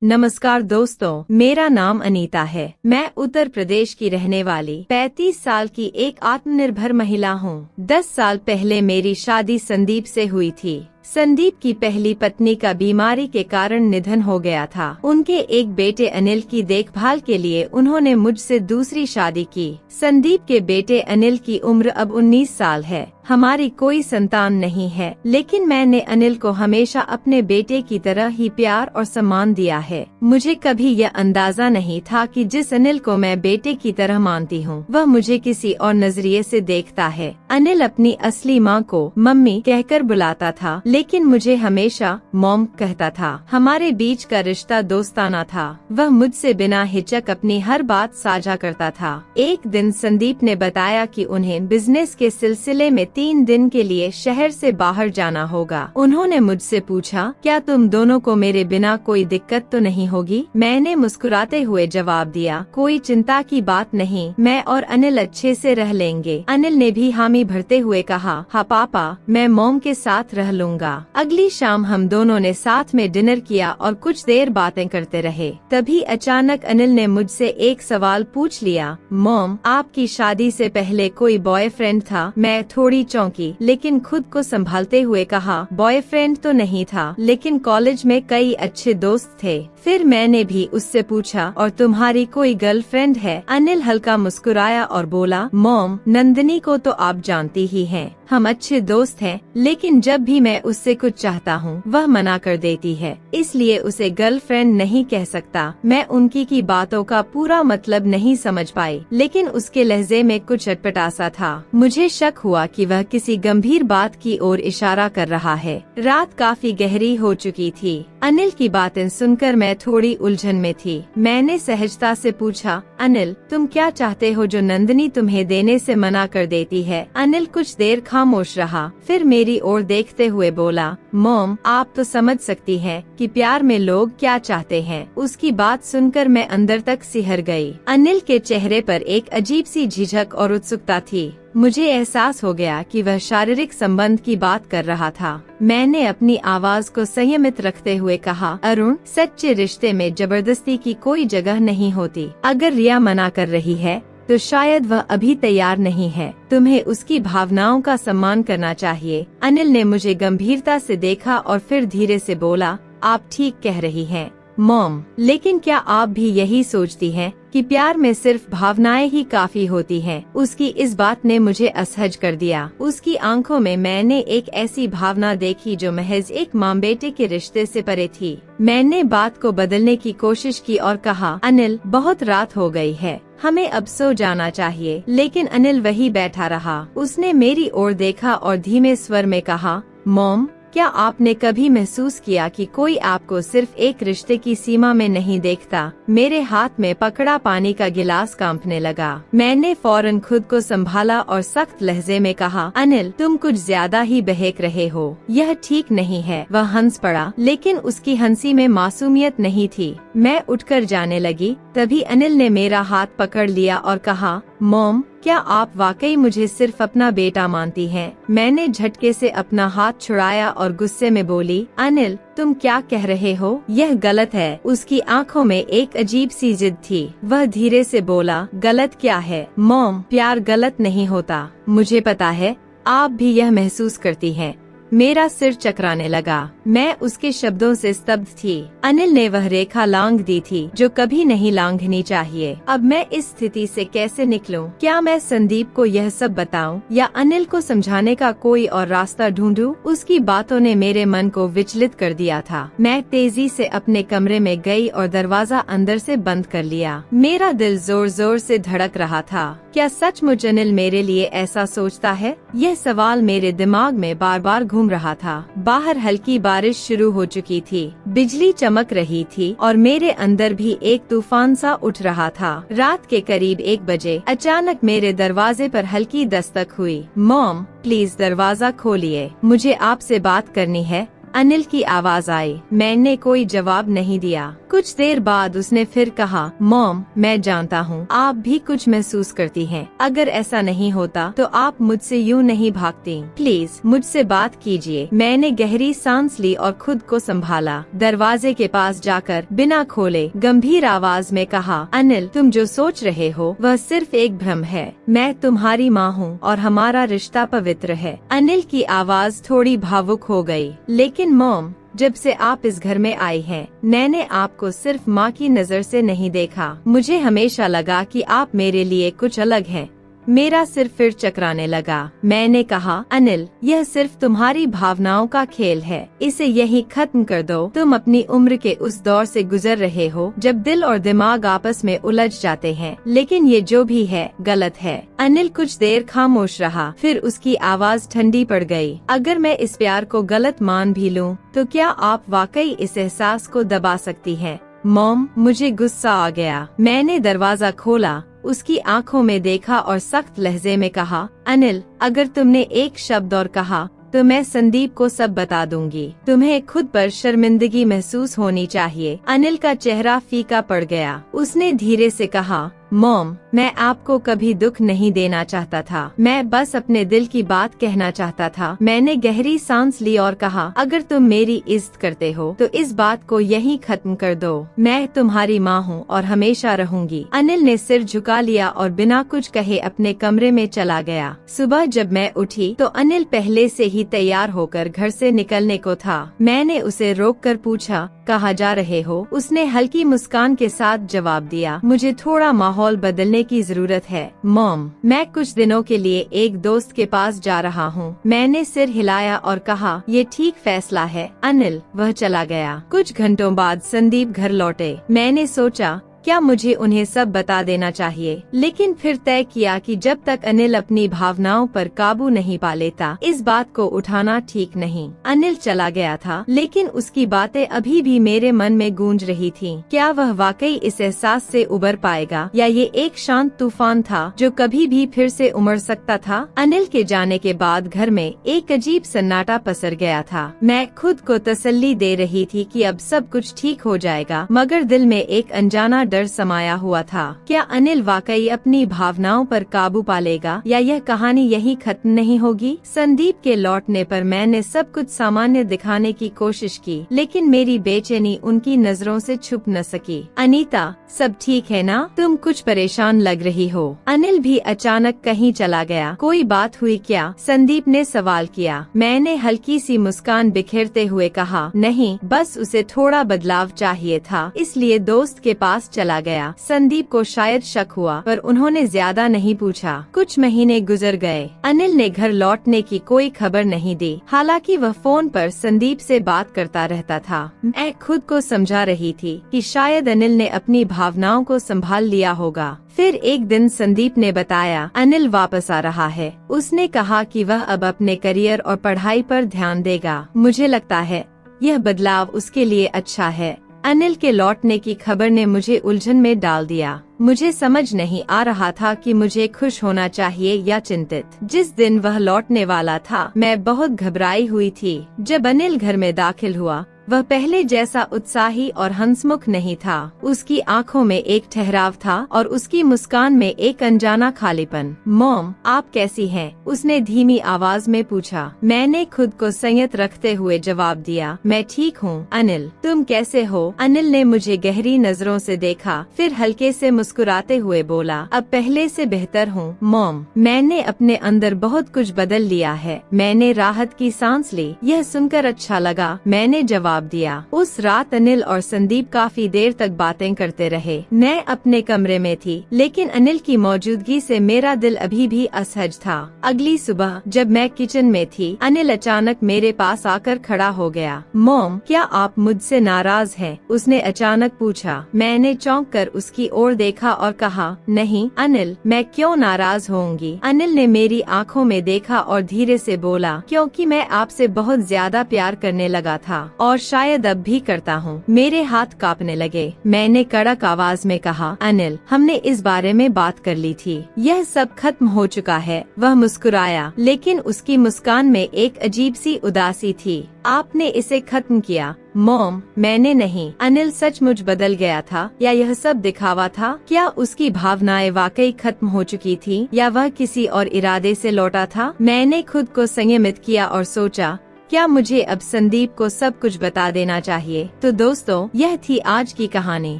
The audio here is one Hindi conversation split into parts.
नमस्कार दोस्तों, मेरा नाम अनीता है। मैं उत्तर प्रदेश की रहने वाली 35 साल की एक आत्मनिर्भर महिला हूँ। 10 साल पहले मेरी शादी संदीप से हुई थी। संदीप की पहली पत्नी का बीमारी के कारण निधन हो गया था। उनके एक बेटे अनिल की देखभाल के लिए उन्होंने मुझसे दूसरी शादी की। संदीप के बेटे अनिल की उम्र अब 19 साल है। हमारी कोई संतान नहीं है, लेकिन मैंने अनिल को हमेशा अपने बेटे की तरह ही प्यार और सम्मान दिया है। मुझे कभी यह अंदाजा नहीं था कि जिस अनिल को मैं बेटे की तरह मानती हूँ, वह मुझे किसी और नजरिए से देखता है। अनिल अपनी असली माँ को मम्मी कहकर बुलाता था, लेकिन मुझे हमेशा मॉम कहता था। हमारे बीच का रिश्ता दोस्ताना था। वह मुझसे बिना हिचक अपनी हर बात साझा करता था। एक दिन संदीप ने बताया कि उन्हें बिजनेस के सिलसिले में 3 दिन के लिए शहर से बाहर जाना होगा। उन्होंने मुझसे पूछा, क्या तुम दोनों को मेरे बिना कोई दिक्कत तो नहीं होगी? मैंने मुस्कुराते हुए जवाब दिया, कोई चिंता की बात नहीं, मैं और अनिल अच्छे से रह लेंगे। अनिल ने भी हामी भरते हुए कहा, हाँ पापा, मैं मॉम के साथ रह लूँगा। अगली शाम हम दोनों ने साथ में डिनर किया और कुछ देर बातें करते रहे। तभी अचानक अनिल ने मुझसे एक सवाल पूछ लिया, मॉम, आपकी शादी से पहले कोई बॉयफ्रेंड था? मैं थोड़ी चौंकी, लेकिन खुद को संभालते हुए कहा, बॉयफ्रेंड तो नहीं था, लेकिन कॉलेज में कई अच्छे दोस्त थे। फिर मैंने भी उससे पूछा, और तुम्हारी कोई गर्लफ्रेंड है? अनिल हल्का मुस्कुराया और बोला, मॉम, नंदिनी को तो आप जानती ही हैं। हम अच्छे दोस्त हैं, लेकिन जब भी मैं उससे कुछ चाहता हूँ, वह मना कर देती है, इसलिए उसे गर्लफ्रेंड नहीं कह सकता। मैं उनकी की बातों का पूरा मतलब नहीं समझ पाई, लेकिन उसके लहजे में कुछ अटपटा सा था। मुझे शक हुआ कि वह किसी गंभीर बात की ओर इशारा कर रहा है। रात काफी गहरी हो चुकी थी। अनिल की बातें सुनकर मैं थोड़ी उलझन में थी। मैंने सहजता से पूछा, अनिल, तुम क्या चाहते हो जो नंदिनी तुम्हें देने से मना कर देती है? अनिल कुछ देर खामोश रहा, फिर मेरी ओर देखते हुए बोला, मॉम, आप तो समझ सकती हैं कि प्यार में लोग क्या चाहते हैं। उसकी बात सुनकर मैं अंदर तक सिहर गई। अनिल के चेहरे पर एक अजीब सी झिझक और उत्सुकता थी। मुझे एहसास हो गया कि वह शारीरिक संबंध की बात कर रहा था। मैंने अपनी आवाज को संयमित रखते हुए कहा, अरुण, सच्चे रिश्ते में जबरदस्ती की कोई जगह नहीं होती। अगर रिया मना कर रही है तो शायद वह अभी तैयार नहीं है। तुम्हें उसकी भावनाओं का सम्मान करना चाहिए। अनिल ने मुझे गंभीरता से देखा और फिर धीरे से बोला, आप ठीक कह रही हैं मॉम, लेकिन क्या आप भी यही सोचती हैं कि प्यार में सिर्फ भावनाएं ही काफी होती हैं? उसकी इस बात ने मुझे असहज कर दिया। उसकी आंखों में मैंने एक ऐसी भावना देखी जो महज एक माँ बेटे के रिश्ते से परे थी। मैंने बात को बदलने की कोशिश की और कहा, अनिल, बहुत रात हो गई है, हमें अब सो जाना चाहिए। लेकिन अनिल वही बैठा रहा। उसने मेरी ओर देखा और धीमे स्वर में कहा, मॉम, क्या आपने कभी महसूस किया कि कोई आपको सिर्फ एक रिश्ते की सीमा में नहीं देखता? मेरे हाथ में पकड़ा पानी का गिलास कांपने लगा। मैंने फौरन खुद को संभाला और सख्त लहजे में कहा, अनिल, तुम कुछ ज्यादा ही बहक रहे हो। यह ठीक नहीं है। वह हंस पड़ा, लेकिन उसकी हंसी में मासूमियत नहीं थी। मैं उठकर जाने लगी, तभी अनिल ने मेरा हाथ पकड़ लिया और कहा, मॉम, क्या आप वाकई मुझे सिर्फ अपना बेटा मानती हैं? मैंने झटके से अपना हाथ छुड़ाया और गुस्से में बोली, अनिल, तुम क्या कह रहे हो? यह गलत है। उसकी आंखों में एक अजीब सी जिद थी। वह धीरे से बोला, गलत क्या है मॉम? प्यार गलत नहीं होता। मुझे पता है, आप भी यह महसूस करती हैं। मेरा सिर चकराने लगा। मैं उसके शब्दों से स्तब्ध थी। अनिल ने वह रेखा लांघ दी थी जो कभी नहीं लांघनी चाहिए। अब मैं इस स्थिति से कैसे निकलूं? क्या मैं संदीप को यह सब बताऊं या अनिल को समझाने का कोई और रास्ता ढूंढूं? उसकी बातों ने मेरे मन को विचलित कर दिया था। मैं तेजी से अपने कमरे में गई और दरवाजा अंदर से बंद कर लिया। मेरा दिल जोर जोर से धड़क रहा था। क्या सचमुच अनिल मेरे लिए ऐसा सोचता है? यह सवाल मेरे दिमाग में बार बार घूम रहा था। बाहर हल्की बारिश शुरू हो चुकी थी। बिजली चमक रही थी और मेरे अंदर भी एक तूफान सा उठ रहा था। रात के करीब 1 बजे अचानक मेरे दरवाजे पर हल्की दस्तक हुई। मॉम, प्लीज दरवाजा खोलिए, मुझे आपसे बात करनी है। अनिल की आवाज आई। मैंने कोई जवाब नहीं दिया। कुछ देर बाद उसने फिर कहा, मॉम, मैं जानता हूँ आप भी कुछ महसूस करती हैं। अगर ऐसा नहीं होता तो आप मुझसे यूँ नहीं भागती। प्लीज मुझसे बात कीजिए। मैंने गहरी सांस ली और खुद को संभाला। दरवाजे के पास जाकर बिना खोले गंभीर आवाज में कहा, अनिल, तुम जो सोच रहे हो वह सिर्फ एक भ्रम है। मैं तुम्हारी माँ हूँ और हमारा रिश्ता पवित्र है। अनिल की आवाज थोड़ी भावुक हो गई। लेकिन मॉम, जब से आप इस घर में आई हैं, मैंने आपको सिर्फ माँ की नज़र से नहीं देखा। मुझे हमेशा लगा कि आप मेरे लिए कुछ अलग हैं। मेरा सिर फिर चकराने लगा। मैंने कहा, अनिल, यह सिर्फ तुम्हारी भावनाओं का खेल है। इसे यहीं खत्म कर दो। तुम अपनी उम्र के उस दौर से गुजर रहे हो जब दिल और दिमाग आपस में उलझ जाते हैं। लेकिन ये जो भी है गलत है। अनिल कुछ देर खामोश रहा, फिर उसकी आवाज ठंडी पड़ गई। अगर मैं इस प्यार को गलत मान भी लूं, तो क्या आप वाकई इस एहसास को दबा सकती हैं? मॉम, मुझे गुस्सा आ गया। मैंने दरवाजा खोला, उसकी आंखों में देखा और सख्त लहजे में कहा, अनिल, अगर तुमने एक शब्द और कहा तो मैं संदीप को सब बता दूंगी। तुम्हें खुद पर शर्मिंदगी महसूस होनी चाहिए। अनिल का चेहरा फीका पड़ गया। उसने धीरे से कहा, मॉम, मैं आपको कभी दुख नहीं देना चाहता था। मैं बस अपने दिल की बात कहना चाहता था। मैंने गहरी सांस ली और कहा, अगर तुम मेरी इज्जत करते हो तो इस बात को यहीं खत्म कर दो। मैं तुम्हारी माँ हूँ और हमेशा रहूंगी। अनिल ने सिर झुका लिया और बिना कुछ कहे अपने कमरे में चला गया। सुबह जब मैं उठी तो अनिल पहले से ही तैयार होकर घर से निकलने को था। मैंने उसे रोककर पूछा, कहाँ जा रहे हो? उसने हल्की मुस्कान के साथ जवाब दिया, मुझे थोड़ा माहौल बदलने की जरूरत है मॉम। मैं कुछ दिनों के लिए एक दोस्त के पास जा रहा हूँ। मैंने सिर हिलाया और कहा, ये ठीक फैसला है अनिल। वह चला गया। कुछ घंटों बाद संदीप घर लौटे। मैंने सोचा, क्या मुझे उन्हें सब बता देना चाहिए, लेकिन फिर तय किया कि जब तक अनिल अपनी भावनाओं पर काबू नहीं पा लेता, इस बात को उठाना ठीक नहीं। अनिल चला गया था, लेकिन उसकी बातें अभी भी मेरे मन में गूंज रही थीं। क्या वह वाकई इस एहसास से उबर पाएगा, या ये एक शांत तूफान था जो कभी भी फिर से उमड़ सकता था? अनिल के जाने के बाद घर में एक अजीब सन्नाटा पसर गया था। मैं खुद को तसल्ली दे रही थी कि अब सब कुछ ठीक हो जाएगा, मगर दिल में एक अनजाना डर समाया हुआ था। क्या अनिल वाकई अपनी भावनाओं पर काबू पा लेगा, या यह कहानी यहीं खत्म नहीं होगी? संदीप के लौटने पर मैंने सब कुछ सामान्य दिखाने की कोशिश की, लेकिन मेरी बेचैनी उनकी नजरों से छुप न सकी। अनीता, सब ठीक है ना? तुम कुछ परेशान लग रही हो। अनिल भी अचानक कहीं चला गया। कोई बात हुई क्या? संदीप ने सवाल किया। मैंने हल्की सी मुस्कान बिखेरते हुए कहा, नहीं, बस उसे थोड़ा बदलाव चाहिए था, इसलिए दोस्त के पास चला गया। संदीप को शायद शक हुआ, पर उन्होंने ज्यादा नहीं पूछा। कुछ महीने गुजर गए। अनिल ने घर लौटने की कोई खबर नहीं दी, हालांकि वह फोन पर संदीप से बात करता रहता था। मैं खुद को समझा रही थी कि शायद अनिल ने अपनी भावनाओं को संभाल लिया होगा। फिर एक दिन संदीप ने बताया, अनिल वापस आ रहा है। उसने कहा कि वह अब अपने करियर और पढ़ाई पर ध्यान देगा। मुझे लगता है यह बदलाव उसके लिए अच्छा है। अनिल के लौटने की खबर ने मुझे उलझन में डाल दिया। मुझे समझ नहीं आ रहा था कि मुझे खुश होना चाहिए या चिंतित। जिस दिन वह लौटने वाला था, मैं बहुत घबराई हुई थी। जब अनिल घर में दाखिल हुआ, वह पहले जैसा उत्साही और हंसमुख नहीं था। उसकी आंखों में एक ठहराव था और उसकी मुस्कान में एक अनजाना खालीपन। मॉम, आप कैसी हैं? उसने धीमी आवाज में पूछा। मैंने खुद को संयत रखते हुए जवाब दिया, मैं ठीक हूँ। अनिल, तुम कैसे हो? अनिल ने मुझे गहरी नजरों से देखा, फिर हल्के से मुस्कुराते हुए बोला, अब पहले से बेहतर हूँ मॉम। मैंने अपने अंदर बहुत कुछ बदल लिया है। मैंने राहत की सांस ली। यह सुनकर अच्छा लगा, मैंने जवाब दिया। उस रात अनिल और संदीप काफी देर तक बातें करते रहे। मैं अपने कमरे में थी, लेकिन अनिल की मौजूदगी से मेरा दिल अभी भी असहज था। अगली सुबह जब मैं किचन में थी, अनिल अचानक मेरे पास आकर खड़ा हो गया। मॉम, क्या आप मुझसे नाराज हैं? उसने अचानक पूछा। मैंने चौंक कर उसकी ओर देखा और कहा, नहीं अनिल, मैं क्यों नाराज होऊंगी? अनिल ने मेरी आंखों में देखा और धीरे से बोला, क्योंकि मैं आपसे बहुत ज्यादा प्यार करने लगा था, और शायद अब भी करता हूँ। मेरे हाथ कांपने लगे। मैंने कड़क आवाज में कहा, अनिल, हमने इस बारे में बात कर ली थी। यह सब खत्म हो चुका है। वह मुस्कुराया, लेकिन उसकी मुस्कान में एक अजीब सी उदासी थी। आपने इसे खत्म किया? मॉम, मैंने नहीं। अनिल सचमुच बदल गया था या यह सब दिखावा था? क्या उसकी भावनाएं वाकई खत्म हो चुकी थी या वह किसी और इरादे से लौटा था? मैंने खुद को संयमित किया और सोचा, क्या मुझे अब संदीप को सब कुछ बता देना चाहिए? तो दोस्तों, यह थी आज की कहानी।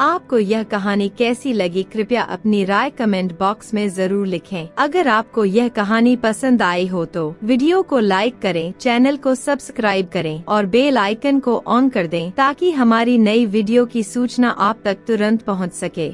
आपको यह कहानी कैसी लगी? कृपया अपनी राय कमेंट बॉक्स में जरूर लिखें। अगर आपको यह कहानी पसंद आई हो तो वीडियो को लाइक करें, चैनल को सब्सक्राइब करें और बेल आइकन को ऑन कर दें ताकि हमारी नई वीडियो की सूचना आप तक तुरंत पहुंच सके।